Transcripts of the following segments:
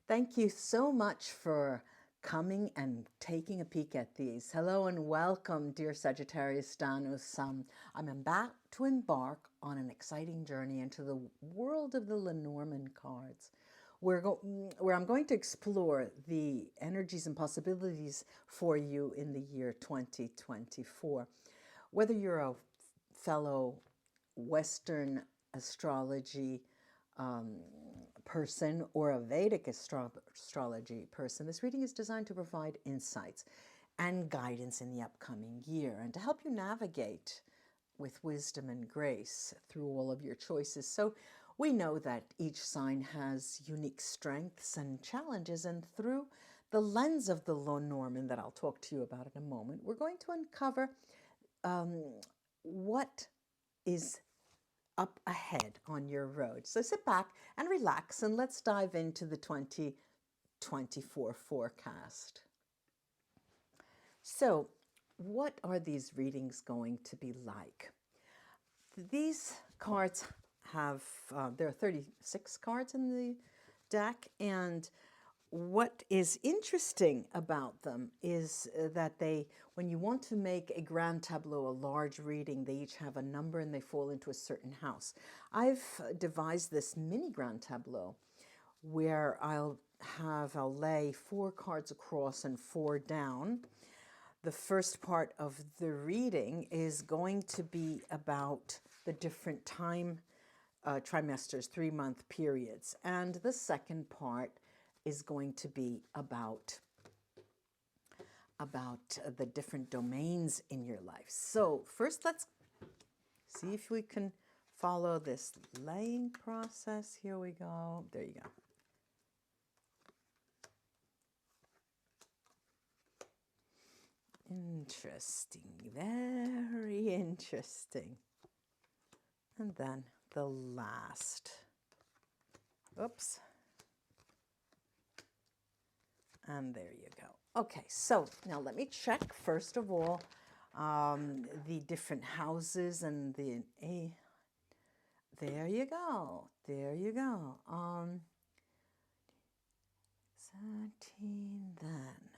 Thank you so much for coming and taking a peek at these. Hello and welcome, dear Sagittarius-Dhanus. I'm about to embark on an exciting journey into the world of the Lenormand cards, where I'm going to explore the energies and possibilities for you in the year 2024. Whether you're a fellow Western astrology person or a Vedic astrology person, this reading is designed to provide insights and guidance in the upcoming year and to help you navigate with wisdom and grace through all of your choices. So we know that each sign has unique strengths and challenges, and through the lens of the Lenormand that I'll talk to you about in a moment, we're going to uncover what is up ahead on your road. So sit back and relax and let's dive into the 2024 forecast. So what are these readings going to be like? These cards have, there are 36 cards in the deck, and what is interesting about them is that when you want to make a grand tableau, a large reading, they each have a number and they fall into a certain house. I've devised this mini grand tableau where I'll lay 4 cards across and 4 down. The first part of the reading is going to be about the different trimesters, 3-month periods, and the second part is going to be about the different domains in your life. So first, let's see if we can follow this laying process. Here we go. There you go. Interesting, very interesting. And then the last. Oops. And there you go. Okay, so now let me check, first of all, the different houses and there you go. There you go. 17, then.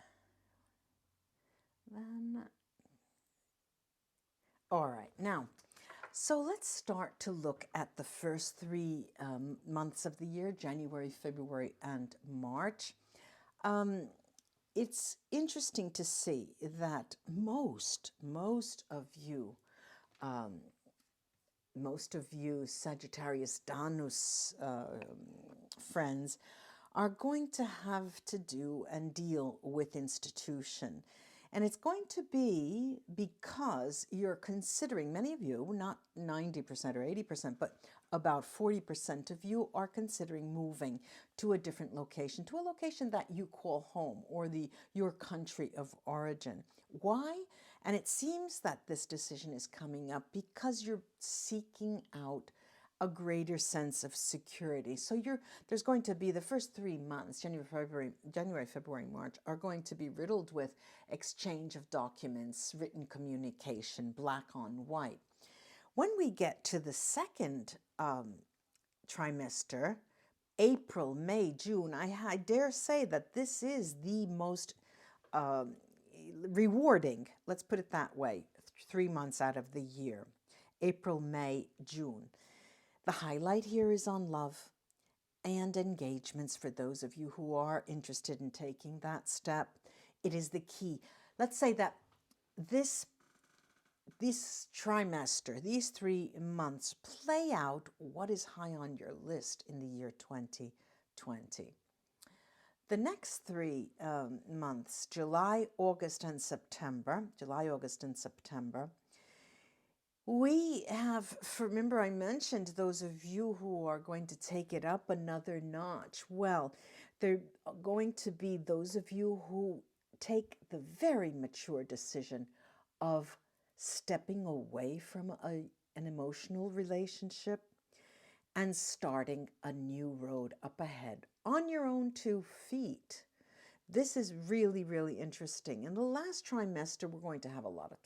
All right, now, so let's start to look at the first 3 months of the year, January, February, and March. It's interesting to see that most of you Sagittarius-Dhanus friends are going to have to do and deal with institution. And it's going to be because you're considering, many of you, not 90% or 80%, but about 40% of you are considering moving to a different location, to a location that you call home or your country of origin. Why? And it seems that this decision is coming up because you're seeking out a greater sense of security. So there's going to be the first 3 months, January, February, March, are going to be riddled with exchange of documents, written communication, black on white. When we get to the second trimester, April, May, June, I dare say that this is the most rewarding, let's put it that way, 3 months out of the year. April, May, June. The highlight here is on love and engagements for those of you who are interested in taking that step. It is the key. Let's say that this trimester, these 3 months, play out what is high on your list in the year 2020. The next 3 months, July, August, and September, we have, remember I mentioned those of you who are going to take it up another notch. Well, they're going to be those of you who take the very mature decision of stepping away from an emotional relationship and starting a new road up ahead on your own 2 feet. This is really, really interesting. In the last trimester, we're going to have a lot of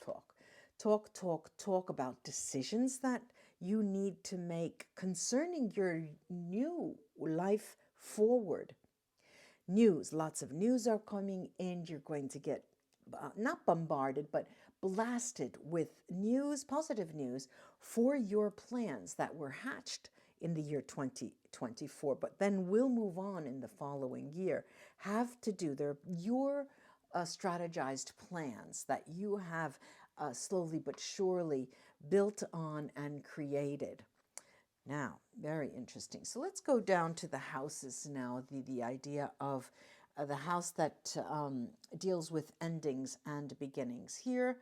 talk about decisions that you need to make concerning your new life forward. News, lots of news are coming in. You're going to get not bombarded, but blasted with news, positive news for your plans that were hatched in the year 2024, but then will move on in the following year. Have to do, they're your strategized plans that you have slowly but surely built on and created. Now, very interesting. So let's go down to the houses now, the idea of the house that deals with endings and beginnings. Here,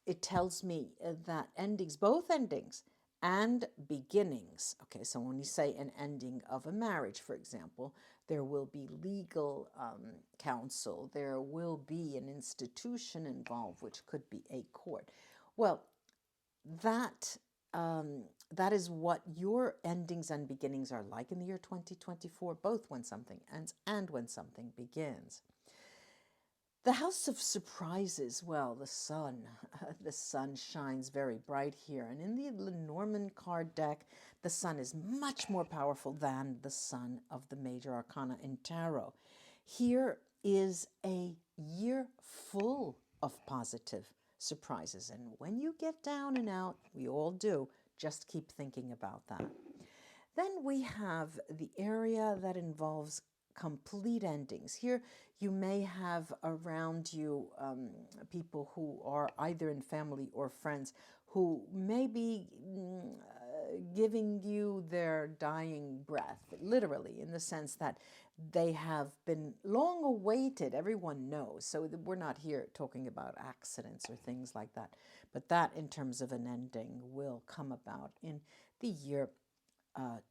it tells me that endings, both endings and beginnings. Okay, so when you say an ending of a marriage, for example, there will be legal counsel, there will be an institution involved, which could be a court. Well, that that is what your endings and beginnings are like in the year 2024, both when something ends and when something begins. The house of surprises, well, the sun. The sun shines very bright here. And in the Lenormand card deck, the sun is much more powerful than the sun of the major arcana in tarot. Here is a year full of positive surprises. And when you get down and out, we all do, just keep thinking about that. Then we have the area that involves complete endings. Here you may have around you people who are either in family or friends who may be giving you their dying breath, literally, in the sense that they have been long awaited. Everyone knows. So we're not here talking about accidents or things like that. But that, in terms of an ending, will come about in the year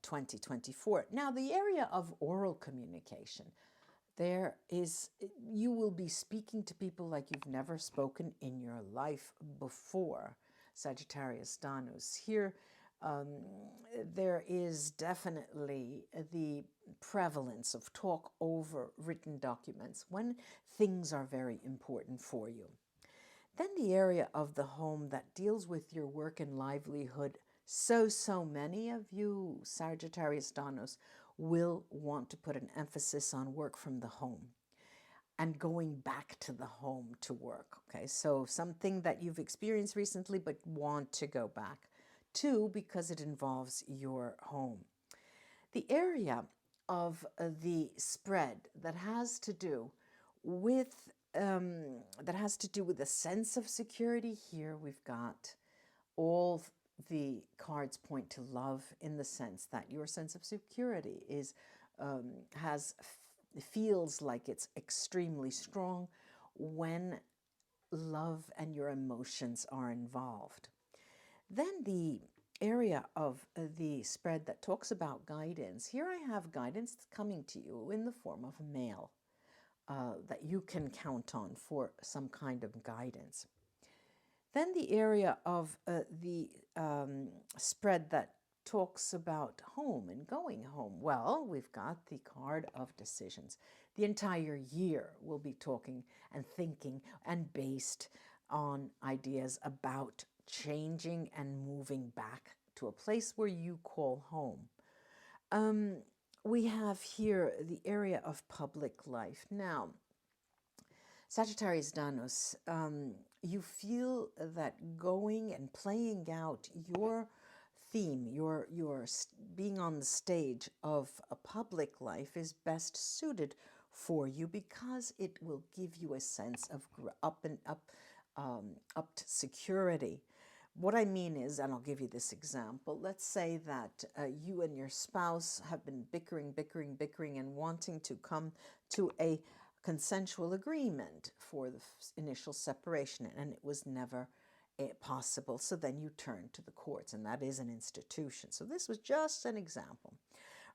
2024. Now, the area of oral communication. There is, you will be speaking to people like you've never spoken in your life before. Sagittarius-Dhanus. Here, there is definitely the prevalence of talk over written documents when things are very important for you. Then the area of the home that deals with your work and livelihood. So many of you Sagittarius-Dhanus will want to put an emphasis on work from the home and going back to the home to work. Okay, so something that you've experienced recently but want to go back to because it involves your home. The area of the spread that has to do with a sense of security. Here we've got all the cards point to love, in the sense that your sense of security is feels like it's extremely strong when love and your emotions are involved. Then the area of the spread that talks about guidance. Here I have guidance coming to you in the form of mail that you can count on for some kind of guidance. Then the area of the spread that talks about home and going home. Well, we've got the card of decisions. The entire year we'll be talking and thinking and based on ideas about changing and moving back to a place where you call home. We have here the area of public life. Now, Sagittarius-Dhanus, you feel that going and playing out your theme, your being on the stage of a public life is best suited for you because it will give you a sense of up security. What I mean is, and I'll give you this example, let's say that you and your spouse have been bickering and wanting to come to a consensual agreement for the initial separation, and it was never possible. So then you turn to the courts, and that is an institution. So this was just an example.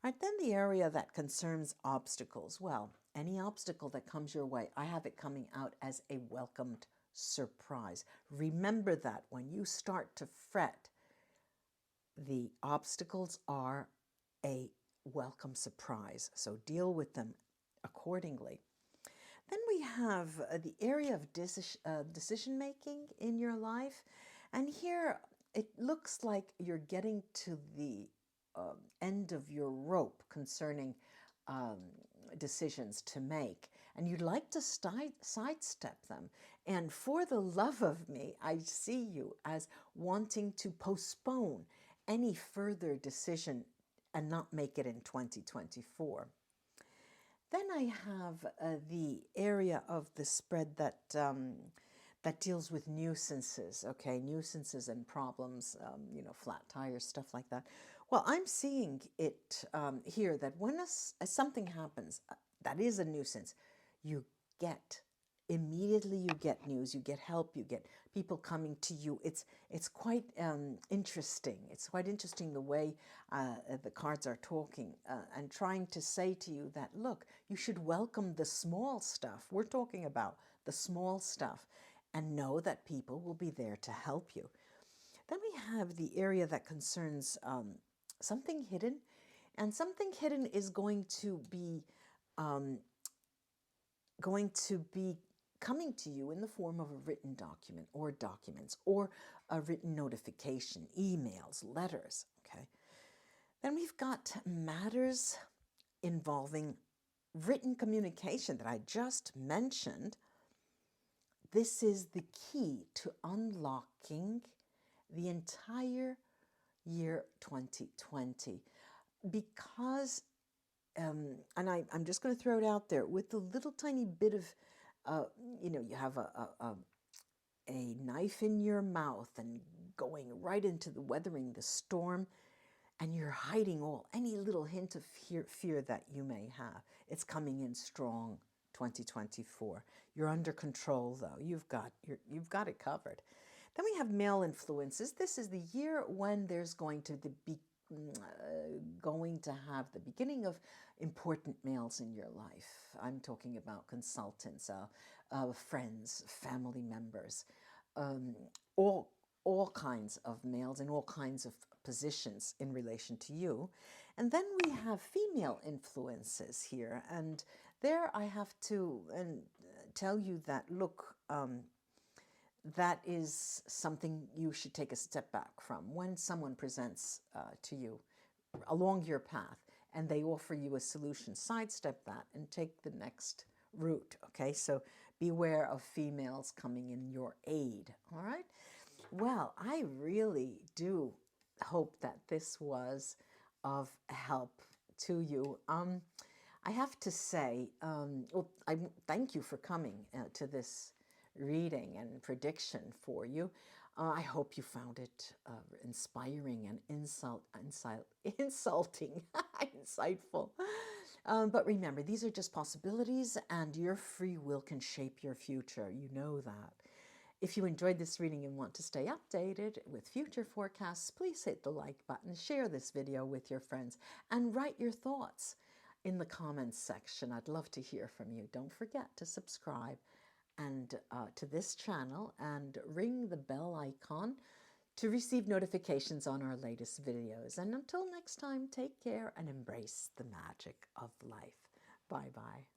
All right, then the area that concerns obstacles. Well, any obstacle that comes your way, I have it coming out as a welcomed surprise. Remember that when you start to fret, the obstacles are a welcome surprise. So deal with them accordingly. Then we have the area of decision making in your life. And here it looks like you're getting to the end of your rope concerning decisions to make, and you'd like to sidestep them. And for the love of me, I see you as wanting to postpone any further decision and not make it in 2024. Then I have the area of the spread that that deals with nuisances, okay, nuisances and problems, you know, flat tires, stuff like that. Well, I'm seeing it here that when something happens that is a nuisance, you get, immediately you get news, you get help, you get people coming to you. It's quite interesting. It's quite interesting the way the cards are talking and trying to say to you that, look, you should welcome the small stuff. We're talking about the small stuff, and know that people will be there to help you. Then we have the area that concerns something hidden, and something hidden is going to be coming to you in the form of a written document or documents or a written notification, emails, letters, okay? Then we've got matters involving written communication that I just mentioned. This is the key to unlocking the entire year 2020, because, and I'm just going to throw it out there, with the little tiny bit of, you know, you have a knife in your mouth and going right into the weathering the storm, and you're hiding any little hint of fear that you may have. It's coming in strong. 2024. You're under control, though. You've got it covered. Then we have male influences. This is the year when there's going to be have the beginning of important males in your life. I'm talking about consultants, friends, family members, all kinds of males in all kinds of positions in relation to you. And then we have female influences here, and there I have to tell you that, look, that is something you should take a step back from. When someone presents to you along your path and they offer you a solution, sidestep that and take the next route, okay? So beware of females coming in your aid, all right? Well, I really do hope that this was of help to you. I have to say, well, I thank you for coming to this reading and prediction for you. I hope you found it inspiring and insulting, insightful. But remember, these are just possibilities, and your free will can shape your future. You know that. If you enjoyed this reading and want to stay updated with future forecasts, please hit the like button, share this video with your friends, and write your thoughts in the comments section. I'd love to hear from you. Don't forget to subscribe and to this channel and ring the bell icon to receive notifications on our latest videos. And until next time, take care and embrace the magic of life. Bye-bye.